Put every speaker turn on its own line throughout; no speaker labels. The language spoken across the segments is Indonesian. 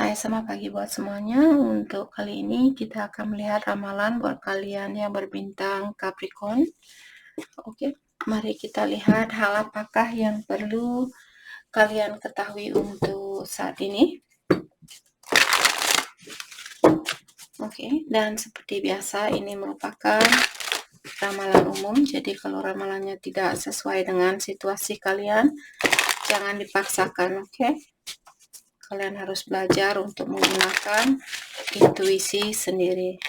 Hai, selamat pagi buat semuanya. Untuk kali ini kita akan melihat ramalan buat kalian yang berbintang Capricorn. Oke, mari kita lihat hal apakah yang perlu kalian ketahui untuk saat ini. Oke, dan seperti biasa ini merupakan ramalan umum. Jadi kalau ramalannya tidak sesuai dengan situasi kalian, jangan dipaksakan, oke? Kalian harus belajar untuk menggunakan intuisi sendiri.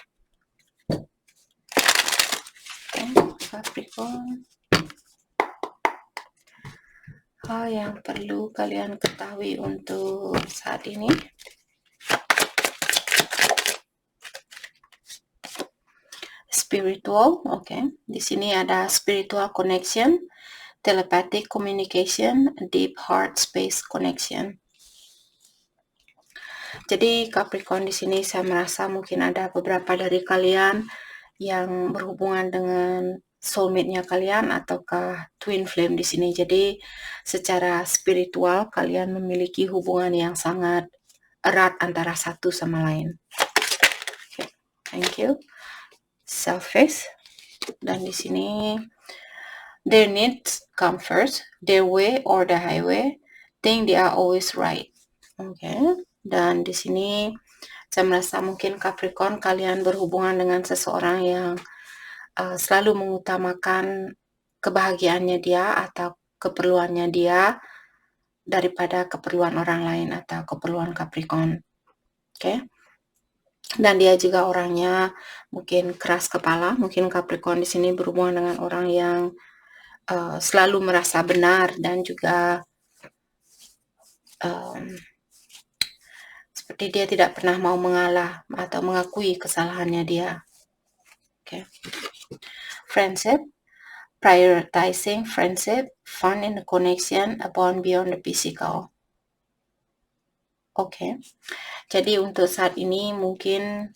Capricorn. Hal yang perlu kalian ketahui untuk saat ini. Spiritual, oke. Di sini ada spiritual connection, telepathic communication, deep heart space connection. Jadi Capricorn di sini saya merasa mungkin ada beberapa dari kalian yang berhubungan dengan soulmate-nya kalian ataukah twin flame di sini. Jadi secara spiritual kalian memiliki hubungan yang sangat erat antara satu sama lain. Okay, thank you. Selfish, dan di sini their needs come first, their way or the highway, think they are always right. Okay, dan di sini saya merasa mungkin Capricorn kalian berhubungan dengan seseorang yang selalu mengutamakan kebahagiaannya dia atau keperluannya dia daripada keperluan orang lain atau keperluan Capricorn. Oke. Dan dia juga orangnya mungkin keras kepala. Mungkin Capricorn di sini berhubungan dengan orang yang selalu merasa benar dan juga seperti dia tidak pernah mau mengalah atau mengakui kesalahannya dia. Oke. Friendship, prioritizing friendship, fun in the connection, a bond beyond the physical. Oke. Jadi untuk saat ini mungkin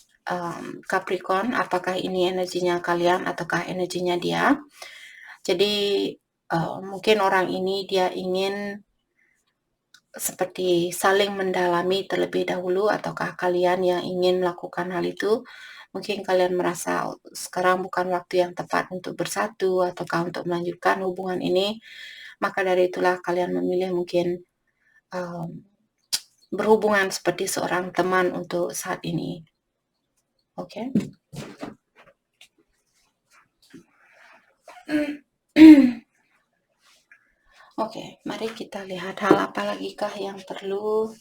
Capricorn, apakah ini energinya kalian ataukah energinya dia? Jadi mungkin orang ini dia ingin seperti saling mendalami terlebih dahulu, ataukah kalian yang ingin melakukan hal itu? Mungkin kalian merasa sekarang bukan waktu yang tepat untuk bersatu ataukah untuk melanjutkan hubungan ini. Maka dari itulah kalian memilih mungkin berhubungan seperti seorang teman untuk saat ini. Oke. Oke, mari kita lihat hal apa lagi kah yang perlu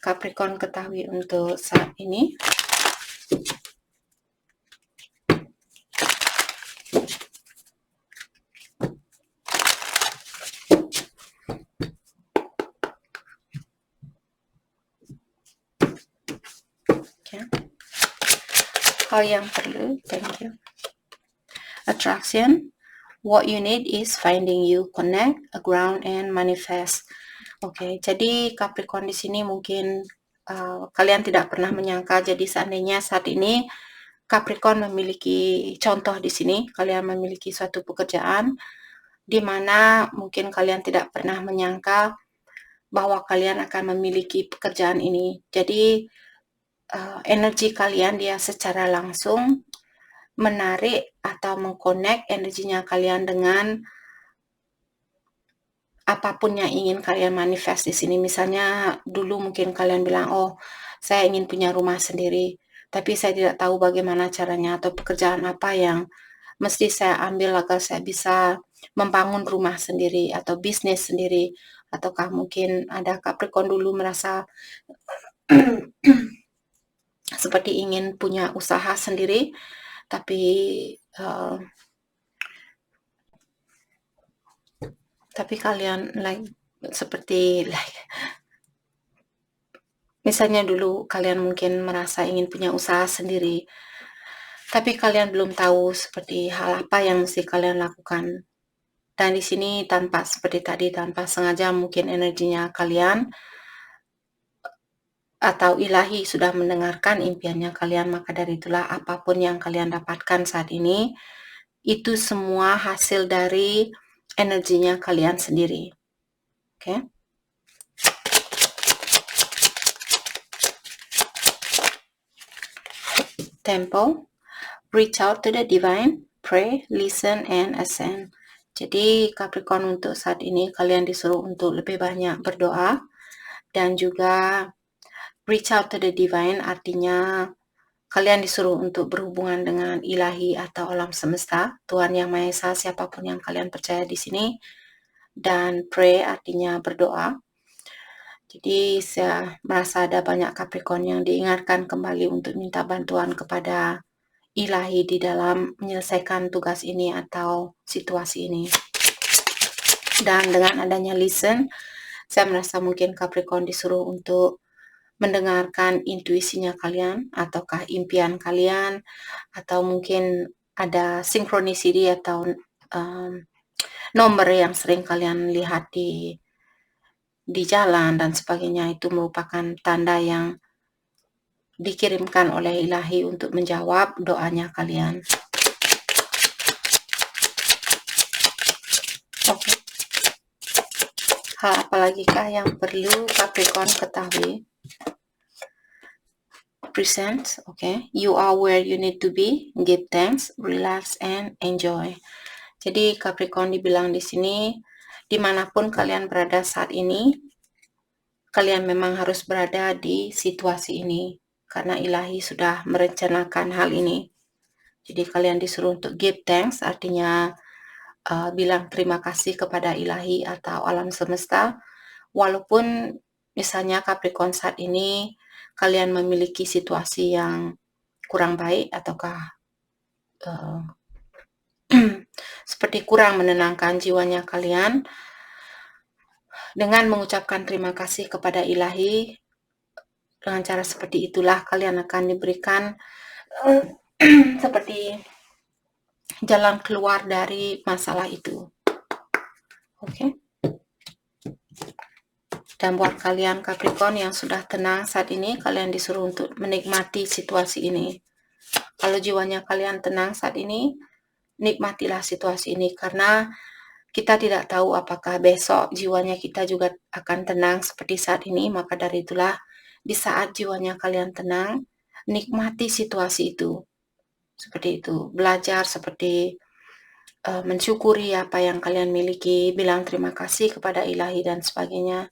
Capricorn ketahui untuk saat ini. Hal yang perlu, thank you. Attraction, what you need is finding you, connect, ground, and manifest. Oke, jadi Capricorn di sini mungkin kalian tidak pernah menyangka. Jadi seandainya saat ini Capricorn memiliki contoh di sini, kalian memiliki suatu pekerjaan di mana mungkin kalian tidak pernah menyangka bahwa kalian akan memiliki pekerjaan ini. Jadi energi kalian dia secara langsung menarik atau mengkonek energinya kalian dengan apapun yang ingin kalian manifest di sini. Misalnya dulu mungkin kalian bilang, oh saya ingin punya rumah sendiri, tapi saya tidak tahu bagaimana caranya atau pekerjaan apa yang mesti saya ambil agar saya bisa membangun rumah sendiri atau bisnis sendiri. Ataukah mungkin ada Capricorn dulu merasa seperti ingin punya usaha sendiri, tapi kalian seperti misalnya dulu kalian mungkin merasa ingin punya usaha sendiri, tapi kalian belum tahu seperti hal apa yang mesti kalian lakukan. Dan di sini tanpa seperti tadi, tanpa sengaja mungkin energinya kalian atau ilahi sudah mendengarkan impiannya kalian. Maka dari itulah apapun yang kalian dapatkan saat ini, itu semua hasil dari energinya kalian sendiri. Oke. tempo, reach out to the divine, pray, listen, and ascend. Jadi Capricorn untuk saat ini kalian disuruh untuk lebih banyak berdoa dan juga reach out to the divine, artinya kalian disuruh untuk berhubungan dengan ilahi atau alam semesta, Tuhan Yang Maha Esa, siapapun yang kalian percaya di sini. Dan pray artinya berdoa. Jadi saya merasa ada banyak Capricorn yang diingatkan kembali untuk minta bantuan kepada ilahi di dalam menyelesaikan tugas ini atau situasi ini. Dan dengan adanya listen, saya merasa mungkin Capricorn disuruh untuk mendengarkan intuisinya kalian, ataukah impian kalian, atau mungkin ada synchronicity atau nomor yang sering kalian lihat di jalan dan sebagainya. Itu merupakan tanda yang dikirimkan oleh ilahi untuk menjawab doanya kalian. Oke. Hal apalagikah yang perlu Capricorn ketahui? Present, okay. You are where you need to be. Give thanks, relax, and enjoy. Jadi Capricorn dibilang di sini, dimanapun kalian berada saat ini, kalian memang harus berada di situasi ini karena ilahi sudah merencanakan hal ini. Jadi kalian disuruh untuk give thanks, artinya bilang terima kasih kepada ilahi atau alam semesta, walaupun misalnya Capricorn saat ini kalian memiliki situasi yang kurang baik ataukah seperti kurang menenangkan jiwanya kalian, dengan mengucapkan terima kasih kepada ilahi, dengan cara seperti itulah kalian akan diberikan seperti jalan keluar dari masalah itu. Oke. Dan buat kalian Capricorn yang sudah tenang saat ini, kalian disuruh untuk menikmati situasi ini. Kalau jiwanya kalian tenang saat ini, nikmatilah situasi ini karena kita tidak tahu apakah besok jiwanya kita juga akan tenang seperti saat ini. Maka dari itulah di saat jiwanya kalian tenang, nikmati situasi itu. Seperti itu, belajar seperti mensyukuri apa yang kalian miliki, bilang terima kasih kepada ilahi dan sebagainya,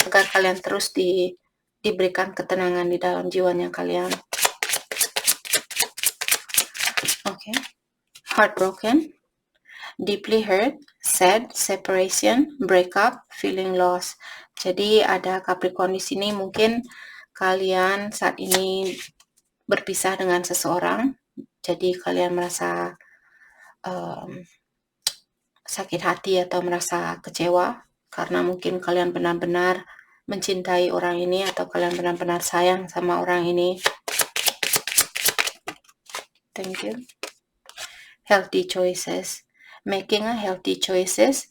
agar kalian terus diberikan ketenangan di dalam jiwanya kalian. Okay. Heartbroken, deeply hurt, sad, separation, breakup, feeling lost. Jadi ada Capricorn di sini, mungkin kalian saat ini berpisah dengan seseorang, jadi kalian merasa sakit hati atau merasa kecewa karena mungkin kalian benar-benar mencintai orang ini atau kalian benar-benar sayang sama orang ini. Thank you. Healthy choices. Making a healthy choices.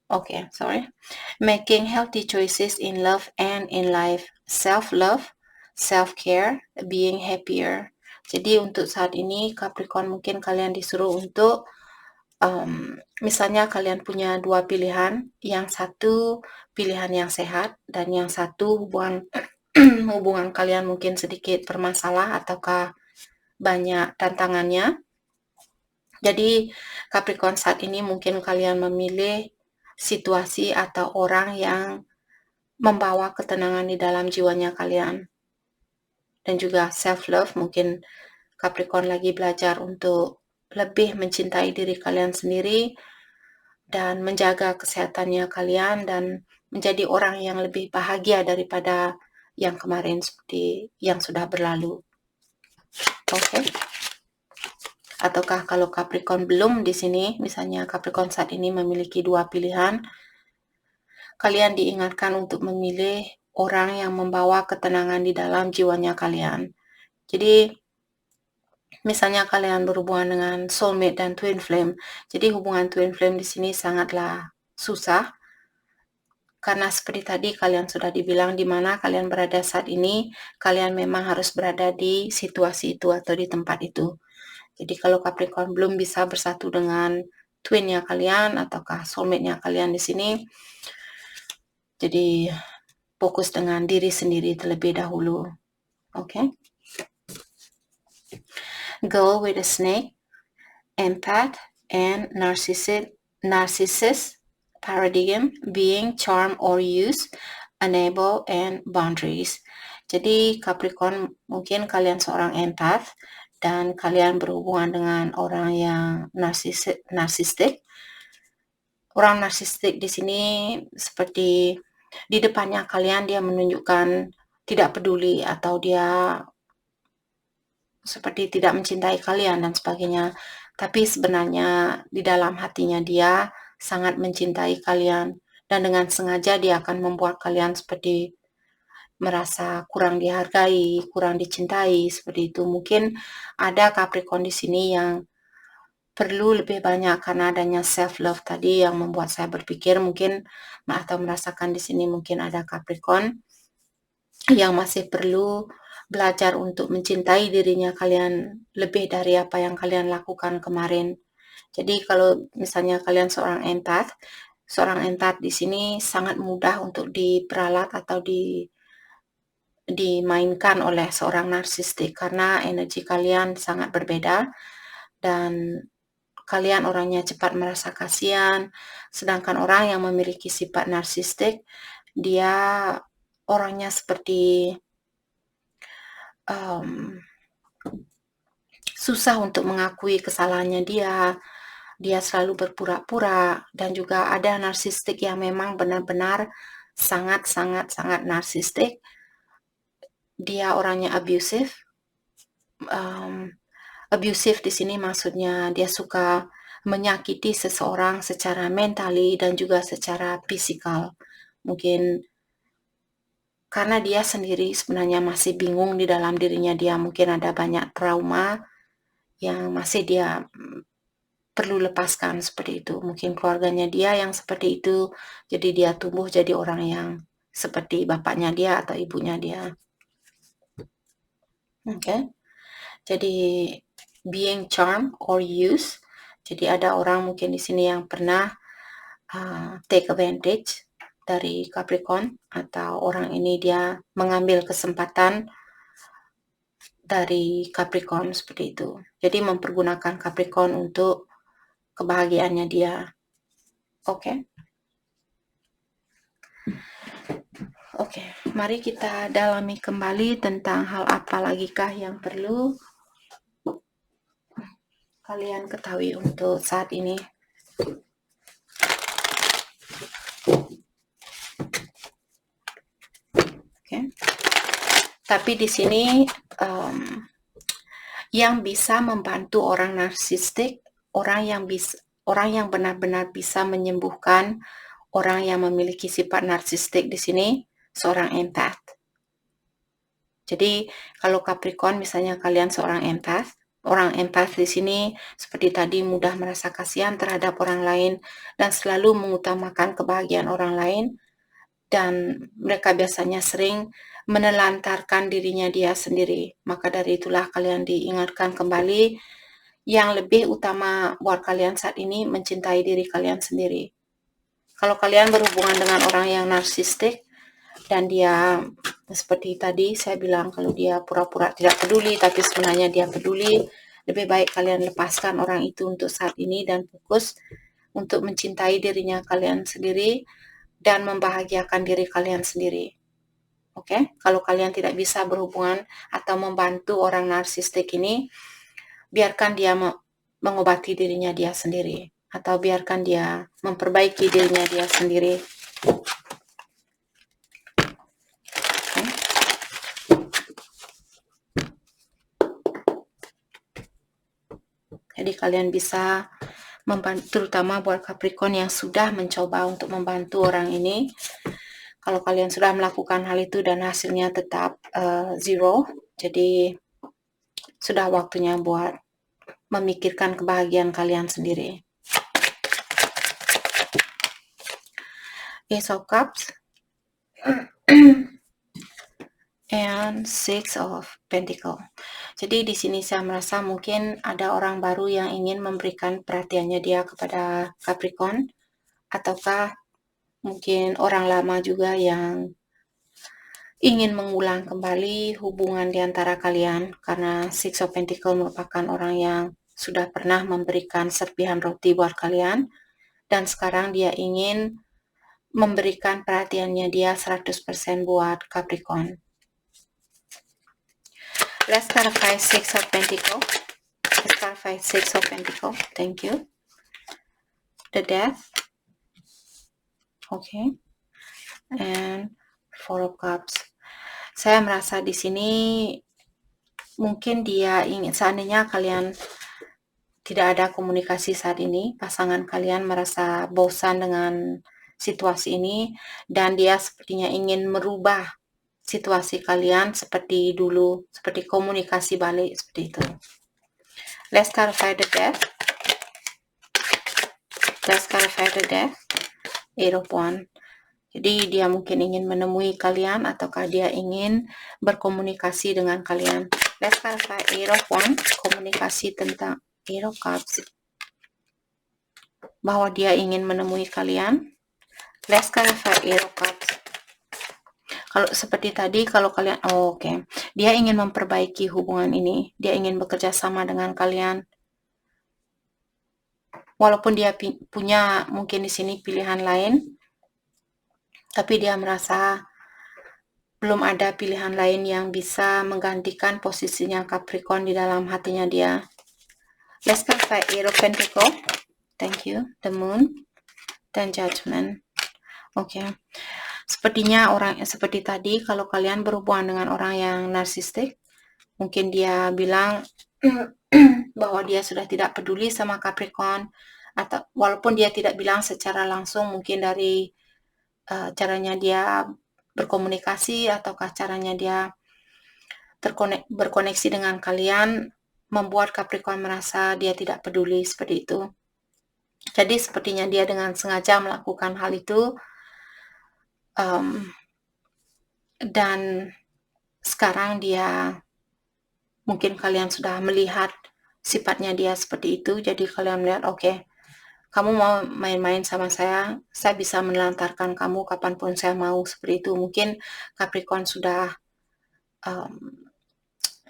Okay, sorry. Making healthy choices in love and in life. Self-love, self-care, being happier. Jadi untuk saat ini Capricorn mungkin kalian disuruh untuk misalnya kalian punya dua pilihan, yang satu pilihan yang sehat dan yang satu hubungan kalian mungkin sedikit bermasalah ataukah banyak tantangannya. Jadi Capricorn saat ini mungkin kalian memilih situasi atau orang yang membawa ketenangan di dalam jiwanya kalian. Dan juga self-love, mungkin Capricorn lagi belajar untuk lebih mencintai diri kalian sendiri dan menjaga kesehatannya kalian dan menjadi orang yang lebih bahagia daripada yang kemarin seperti yang sudah berlalu. Oke. Ataukah kalau Capricorn belum di sini, misalnya Capricorn saat ini memiliki dua pilihan, kalian diingatkan untuk memilih orang yang membawa ketenangan di dalam jiwanya kalian. Jadi misalnya kalian berhubungan dengan soulmate dan twin flame. Jadi hubungan twin flame di sini sangatlah susah. Karena seperti tadi kalian sudah dibilang di mana kalian berada saat ini, kalian memang harus berada di situasi itu atau di tempat itu. Jadi kalau Capricorn belum bisa bersatu dengan twinnya kalian ataukah soulmate-nya kalian di sini, jadi fokus dengan diri sendiri terlebih dahulu. Oke? Girl with a Snake, Empath, and Narcissist Paradigm, Being, Charm or Use, Enable, and Boundaries. Jadi Capricorn, mungkin kalian seorang empath dan kalian berhubungan dengan orang yang narsistik. Orang narsistik di sini seperti di depannya kalian dia menunjukkan tidak peduli atau dia seperti tidak mencintai kalian dan sebagainya. Tapi sebenarnya di dalam hatinya dia sangat mencintai kalian dan dengan sengaja dia akan membuat kalian seperti merasa kurang dihargai, kurang dicintai, seperti itu. Mungkin ada Capricorn di sini yang perlu lebih banyak karena adanya self love tadi yang membuat saya berpikir mungkin atau merasakan di sini mungkin ada Capricorn yang masih perlu belajar untuk mencintai dirinya kalian lebih dari apa yang kalian lakukan kemarin. Jadi kalau misalnya kalian seorang empath di sini sangat mudah untuk diperalat atau dimainkan oleh seorang narsistik karena energi kalian sangat berbeda dan kalian orangnya cepat merasa kasihan, sedangkan orang yang memiliki sifat narsistik dia orangnya seperti susah untuk mengakui kesalahannya dia selalu berpura-pura dan juga ada narsistik yang memang benar-benar sangat narsistik. Dia orangnya abusive. Abusive di sini maksudnya dia suka menyakiti seseorang secara mentally dan juga secara fisikal. Mungkin karena dia sendiri sebenarnya masih bingung di dalam dirinya dia mungkin ada banyak trauma yang masih dia perlu lepaskan seperti itu. Mungkin keluarganya dia yang seperti itu, jadi dia tumbuh jadi orang yang seperti bapaknya dia atau ibunya dia. Oke. Jadi being charm or use. Jadi ada orang mungkin di sini yang pernah take advantage dari Capricorn atau orang ini dia mengambil kesempatan dari Capricorn seperti itu. Jadi mempergunakan Capricorn untuk kebahagiaannya dia. Oke. Oke, mari kita dalami kembali tentang hal apa lagikah yang perlu kalian ketahui untuk saat ini. Oke. Tapi di sini yang bisa membantu orang narsistik, orang yang benar-benar bisa menyembuhkan orang yang memiliki sifat narsistik di sini, seorang empath. Jadi kalau Capricorn misalnya kalian seorang empath, orang empath di sini seperti tadi mudah merasa kasihan terhadap orang lain dan selalu mengutamakan kebahagiaan orang lain dan mereka biasanya sering menelantarkan dirinya dia sendiri. Maka dari itulah kalian diingatkan kembali yang lebih utama buat kalian saat ini mencintai diri kalian sendiri. Kalau kalian berhubungan dengan orang yang narsistik dan dia seperti tadi saya bilang kalau dia pura-pura tidak peduli tapi sebenarnya dia peduli, lebih baik kalian lepaskan orang itu untuk saat ini dan fokus untuk mencintai dirinya kalian sendiri dan membahagiakan diri kalian sendiri. Oke, kalau kalian tidak bisa berhubungan atau membantu orang narsistik ini, biarkan dia mengobati dirinya dia sendiri atau biarkan dia memperbaiki dirinya dia sendiri. Okay. Jadi kalian bisa membantu, terutama buat Capricorn yang sudah mencoba untuk membantu orang ini. Kalau kalian sudah melakukan hal itu dan hasilnya tetap zero, jadi sudah waktunya buat memikirkan kebahagiaan kalian sendiri. Ace of Cups and Six of Pentacles. Jadi di sini saya merasa mungkin ada orang baru yang ingin memberikan perhatiannya dia kepada Capricorn, ataukah mungkin orang lama juga yang ingin mengulang kembali hubungan di antara kalian, karena Six of Pentacles merupakan orang yang sudah pernah memberikan serpihan roti buat kalian, dan sekarang dia ingin memberikan perhatiannya dia 100% buat Capricorn. Let's clarify Six of Pentacles. Let's clarify Six of Pentacles. Thank you. The Death. Okay. And Four of Cups. Saya merasa di sini mungkin dia ingin, seandainya kalian tidak ada komunikasi saat ini, pasangan kalian merasa bosan dengan situasi ini, dan dia sepertinya ingin merubah situasi kalian seperti dulu, seperti komunikasi balik, seperti itu. Let's clarify the Death. Let's clarify the Death. Eight of Wands. Jadi dia mungkin ingin menemui kalian, ataukah dia ingin berkomunikasi dengan kalian. Let's clarify Eight of Wands, komunikasi tentang Eight of Cups, bahwa dia ingin menemui kalian. Let's clarify Eight of Cups. Kalau seperti tadi, kalau kalian, oke. Dia ingin memperbaiki hubungan ini. Dia ingin bekerja sama dengan kalian. Walaupun dia punya mungkin di sini pilihan lain, tapi dia merasa belum ada pilihan lain yang bisa menggantikan posisinya Capricorn di dalam hatinya dia. Let's clarify Eight of Pentacles. Thank you. The Moon. Dan Judgment. Oke. Sepertinya orang seperti tadi, kalau kalian berhubungan dengan orang yang narsistik, mungkin dia bilang bahwa dia sudah tidak peduli sama Capricorn, atau walaupun dia tidak bilang secara langsung, mungkin dari caranya dia berkomunikasi, ataukah caranya dia berkoneksi dengan kalian, membuat Capricorn merasa dia tidak peduli, seperti itu. Jadi sepertinya dia dengan sengaja melakukan hal itu, dan sekarang dia, mungkin kalian sudah melihat sifatnya dia seperti itu, jadi kalian melihat, oke, kamu mau main-main sama saya bisa menelantarkan kamu kapanpun saya mau, seperti itu. Mungkin Capricorn sudah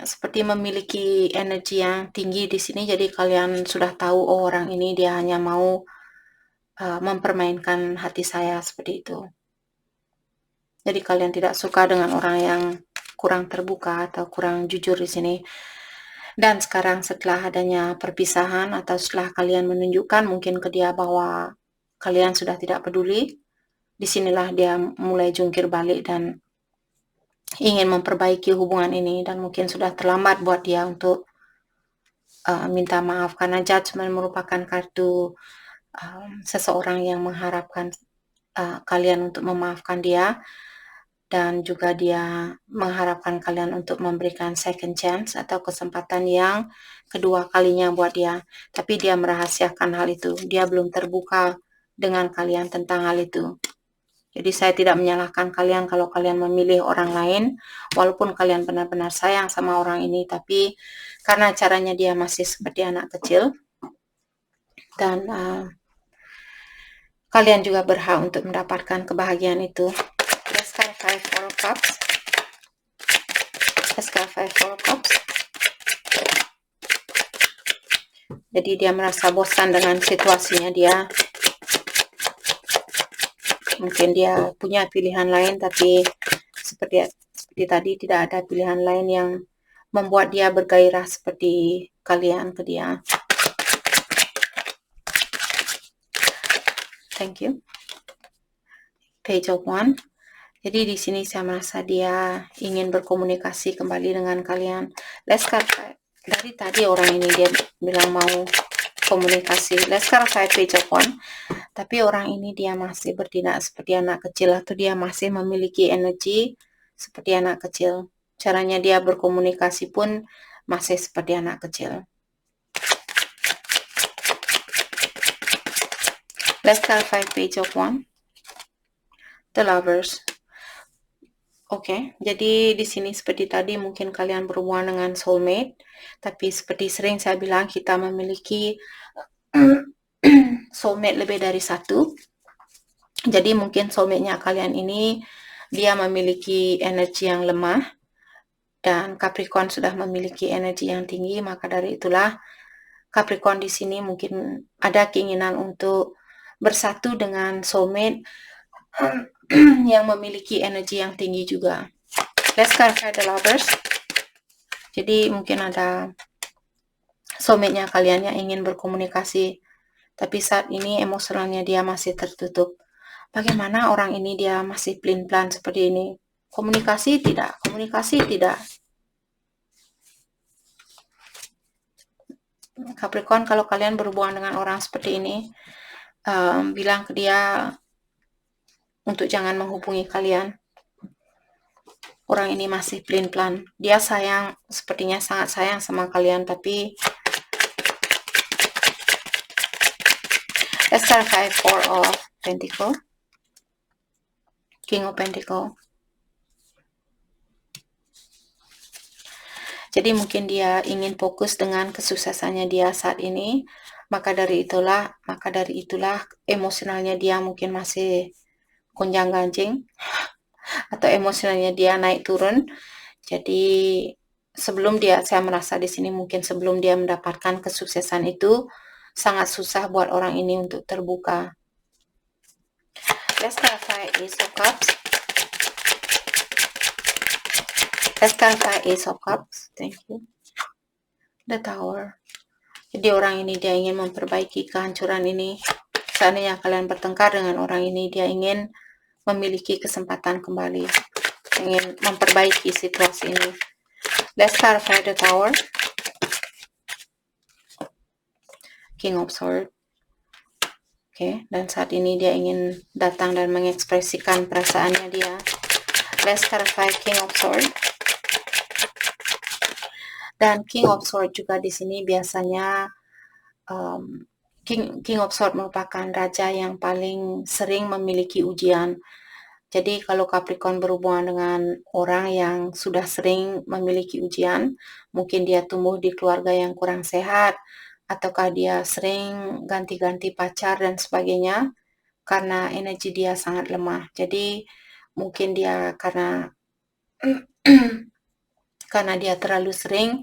seperti memiliki energi yang tinggi di sini, jadi kalian sudah tahu, oh orang ini dia hanya mau mempermainkan hati saya, seperti itu. Jadi kalian tidak suka dengan orang yang kurang terbuka atau kurang jujur di sini. Dan sekarang setelah adanya perpisahan, atau setelah kalian menunjukkan mungkin ke dia bahwa kalian sudah tidak peduli, disinilah dia mulai jungkir balik dan ingin memperbaiki hubungan ini, dan mungkin sudah terlambat buat dia untuk minta maaf, karena Judgment merupakan kartu seseorang yang mengharapkan kalian untuk memaafkan dia, dan juga dia mengharapkan kalian untuk memberikan second chance atau kesempatan yang kedua kalinya buat dia. Tapi dia merahasiakan hal itu. Dia belum terbuka dengan kalian tentang hal itu. Jadi saya tidak menyalahkan kalian kalau kalian memilih orang lain, walaupun kalian benar-benar sayang sama orang ini, tapi karena caranya dia masih seperti anak kecil, dan kalian juga berhak untuk mendapatkan kebahagiaan itu. Let's clarify Four of Cups. Let's clarify Four of Cups. Jadi dia merasa bosan dengan situasinya dia. Mungkin dia punya pilihan lain, tapi seperti tadi tidak ada pilihan lain yang membuat dia bergairah seperti kalian ke dia. Thank you. Page of Wands. Jadi di sini saya merasa dia ingin berkomunikasi kembali dengan kalian. Let's clarify. Dari tadi orang ini dia bilang mau komunikasi. Let's clarify Page of Wands. Tapi orang ini dia masih bertindak seperti anak kecil, atau dia masih memiliki energi seperti anak kecil. Caranya dia berkomunikasi pun masih seperti anak kecil. Let's clarify Page of Wands. The Lovers. Oke, jadi di sini seperti tadi mungkin kalian berhubungan dengan soulmate, tapi seperti sering saya bilang, kita memiliki soulmate lebih dari satu. Jadi mungkin soulmate-nya kalian ini dia memiliki energi yang lemah dan Capricorn sudah memiliki energi yang tinggi, maka dari itulah Capricorn di sini mungkin ada keinginan untuk bersatu dengan soulmate yang memiliki energi yang tinggi juga. Let's clarify the lovers. Jadi mungkin ada soulmate-nya kalian yang ingin berkomunikasi, tapi saat ini emosionalnya dia masih tertutup. Bagaimana orang ini dia masih pelin-pelan seperti ini? Komunikasi tidak, komunikasi tidak. Capricorn, kalau kalian berhubungan dengan orang seperti ini, bilang ke dia untuk jangan menghubungi kalian. Orang ini masih pelin-pelan. Dia sayang, sepertinya sangat sayang sama kalian, tapi let's start by Four of Pentacle, King of Pentacle. Jadi mungkin dia ingin fokus dengan kesuksesannya dia saat ini, maka dari itulah emosionalnya dia mungkin masih gonjang-ganjing atau emosionalnya dia naik turun. Jadi saya merasa di sini mungkin sebelum dia mendapatkan kesuksesan itu sangat susah buat orang ini untuk terbuka. Let's clarify Ace of Cups. Let's clarify Ace of Cups. Thank you. The Tower. Jadi orang ini dia ingin memperbaiki kehancuran ini. Seandainya kalian bertengkar dengan orang ini, dia ingin memiliki kesempatan kembali, ingin memperbaiki situasi ini. Let's clarify the Tower. King of Swords. Oke, dan saat ini dia ingin datang dan mengekspresikan perasaannya dia. Let's clarify King of Swords. Dan King of Swords juga di sini biasanya King of Swords merupakan raja yang paling sering memiliki ujian. Jadi kalau Capricorn berhubungan dengan orang yang sudah sering memiliki ujian, mungkin dia tumbuh di keluarga yang kurang sehat, ataukah dia sering ganti-ganti pacar dan sebagainya, karena energi dia sangat lemah. Jadi mungkin dia karena dia terlalu sering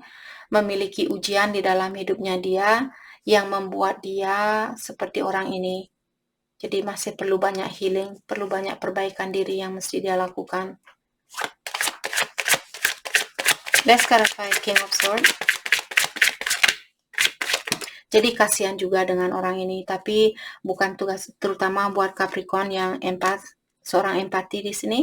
memiliki ujian di dalam hidupnya dia yang membuat dia seperti orang ini. Jadi masih perlu banyak healing, perlu banyak perbaikan diri yang mesti dia lakukan. Let's clarify King of Swords. Jadi kasihan juga dengan orang ini, tapi bukan tugas terutama buat Capricorn yang seorang empati di sini.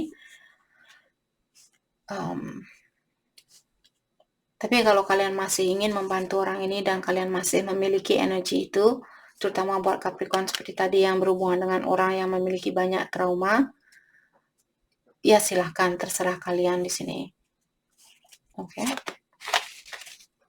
Tapi kalau kalian masih ingin membantu orang ini dan kalian masih memiliki energi itu, terutama buat Capricorn seperti tadi yang berhubungan dengan orang yang memiliki banyak trauma, ya silahkan, terserah kalian di sini. Oke.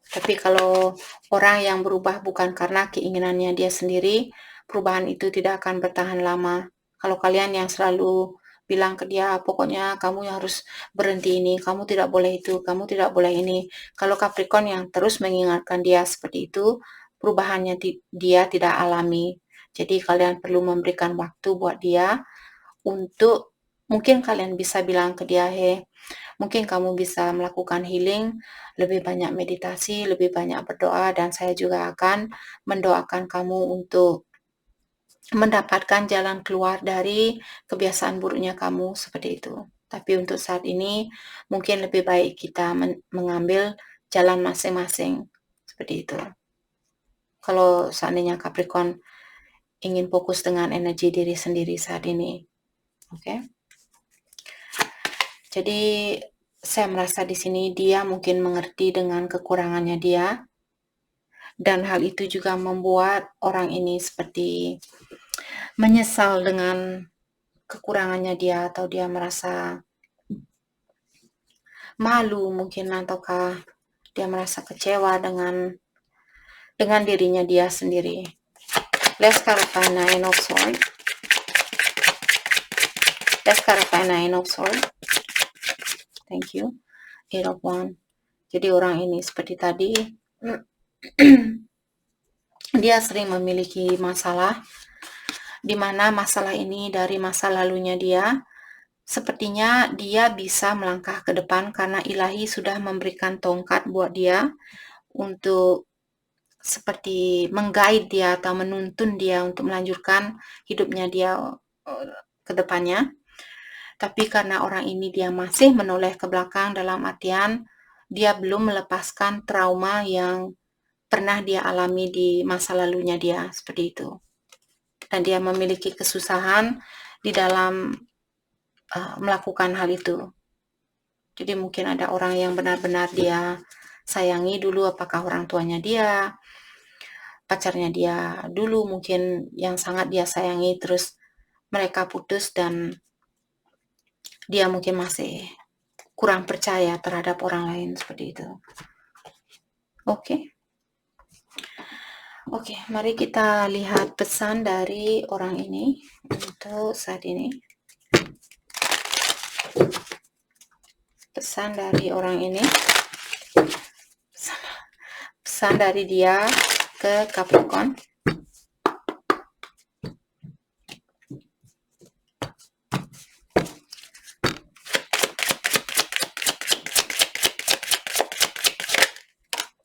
Tapi kalau orang yang berubah bukan karena keinginannya dia sendiri, perubahan itu tidak akan bertahan lama. Kalau kalian yang selalu bilang ke dia, pokoknya kamu harus berhenti ini, kamu tidak boleh itu, kamu tidak boleh ini. Kalau Capricorn yang terus mengingatkan dia seperti itu, perubahannya dia tidak alami. Jadi kalian perlu memberikan waktu buat dia untuk, mungkin kalian bisa bilang ke dia, mungkin kamu bisa melakukan healing, lebih banyak meditasi, lebih banyak berdoa, dan saya juga akan mendoakan kamu untuk mendapatkan jalan keluar dari kebiasaan buruknya kamu seperti itu. Tapi untuk saat ini mungkin lebih baik kita mengambil jalan masing-masing seperti itu. Kalau seandainya Capricorn ingin fokus dengan energi diri sendiri saat ini. Oke. Jadi saya merasa di sini dia mungkin mengerti dengan kekurangannya dia. Dan hal itu juga membuat orang ini seperti menyesal dengan kekurangannya dia, atau dia merasa malu mungkin, ataukah dia merasa kecewa dengan dirinya dia sendiri. Let's clarify Nine of Swords. Let's clarify Nine of Swords. Thank you. Eight of Wands. Jadi orang ini seperti tadi, dia sering memiliki masalah, di mana masalah ini dari masa lalunya dia, sepertinya dia bisa melangkah ke depan karena ilahi sudah memberikan tongkat buat dia untuk seperti mengguide dia atau menuntun dia untuk melanjutkan hidupnya dia ke depannya. Tapi karena orang ini dia masih menoleh ke belakang dalam artian dia belum melepaskan trauma yang pernah dia alami di masa lalunya dia, seperti itu. Dan dia memiliki kesusahan di dalam melakukan hal itu. Jadi mungkin ada orang yang benar-benar dia sayangi dulu, apakah orang tuanya dia, pacarnya dia dulu mungkin yang sangat dia sayangi, terus mereka putus dan dia mungkin masih kurang percaya terhadap orang lain, seperti itu. Oke, mari kita lihat pesan dari orang ini untuk saat ini. Pesan dari orang ini, pesan dari dia ke Capricorn.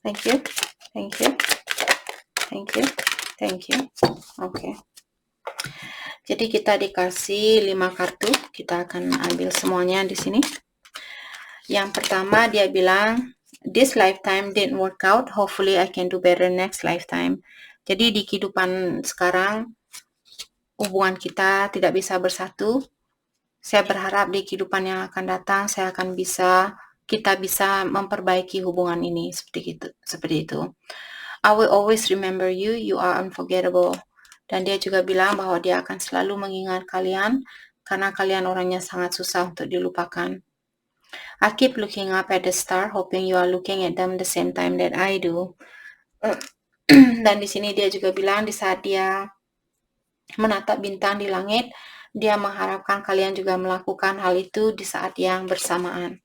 Thank you, thank you, thank you, thank you. Oke. Jadi kita dikasih 5 kartu, kita akan ambil semuanya di sini. Yang pertama dia bilang, this lifetime didn't work out, hopefully I can do better next lifetime. Jadi di kehidupan sekarang, hubungan kita tidak bisa bersatu. Saya berharap di kehidupan yang akan datang, kita bisa memperbaiki hubungan ini, seperti itu. I will always remember you, you are unforgettable. Dan dia juga bilang bahwa dia akan selalu mengingat kalian, karena kalian orangnya sangat susah untuk dilupakan. I keep looking up at the star, hoping you are looking at them the same time that I do. Dan di sini dia juga bilang di saat dia menatap bintang di langit, dia mengharapkan kalian juga melakukan hal itu di saat yang bersamaan.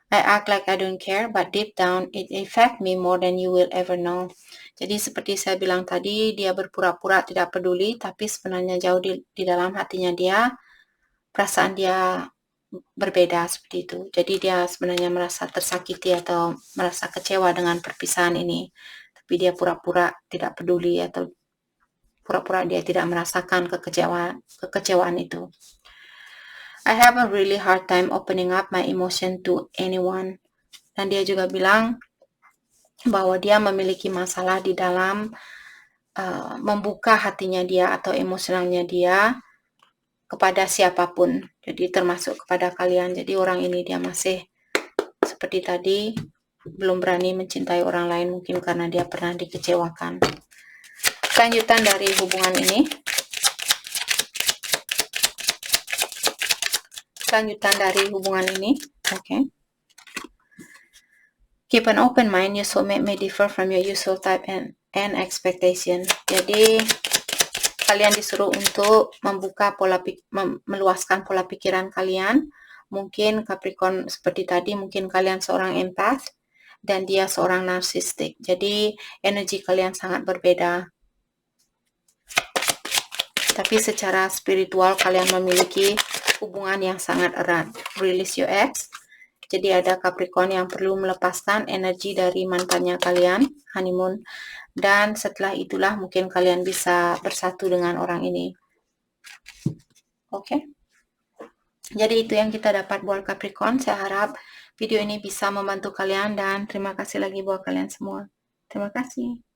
I act like I don't care, but deep down it affect me more than you will ever know. Jadi seperti saya bilang tadi, dia berpura-pura tidak peduli, tapi sebenarnya jauh di dalam hatinya dia, perasaan dia berbeda seperti itu. Jadi dia sebenarnya merasa tersakiti atau merasa kecewa dengan perpisahan ini. Tapi dia pura-pura tidak peduli atau pura-pura dia tidak merasakan kekecewaan itu. I have a really hard time opening up my emotion to anyone. Dan dia juga bilang bahwa dia memiliki masalah di dalam membuka hatinya dia atau emosionalnya dia kepada siapapun. Jadi termasuk kepada kalian. Jadi orang ini dia masih seperti tadi belum berani mencintai orang lain, mungkin karena dia pernah dikecewakan. Lanjutan dari hubungan ini. Okay. Keep an open mind, your soulmate may differ from your usual type and expectation. Jadi kalian disuruh untuk meluaskan pola pikiran kalian. Mungkin Capricorn seperti tadi, mungkin kalian seorang empath dan dia seorang narsistik. Jadi energi kalian sangat berbeda. Tapi secara spiritual kalian memiliki hubungan yang sangat erat. Release your ex. Jadi ada Capricorn yang perlu melepaskan energi dari mantannya kalian, honeymoon. Dan setelah itulah mungkin kalian bisa bersatu dengan orang ini. Oke. Jadi itu yang kita dapat buat Capricorn. Saya harap video ini bisa membantu kalian dan terima kasih lagi buat kalian semua. Terima kasih.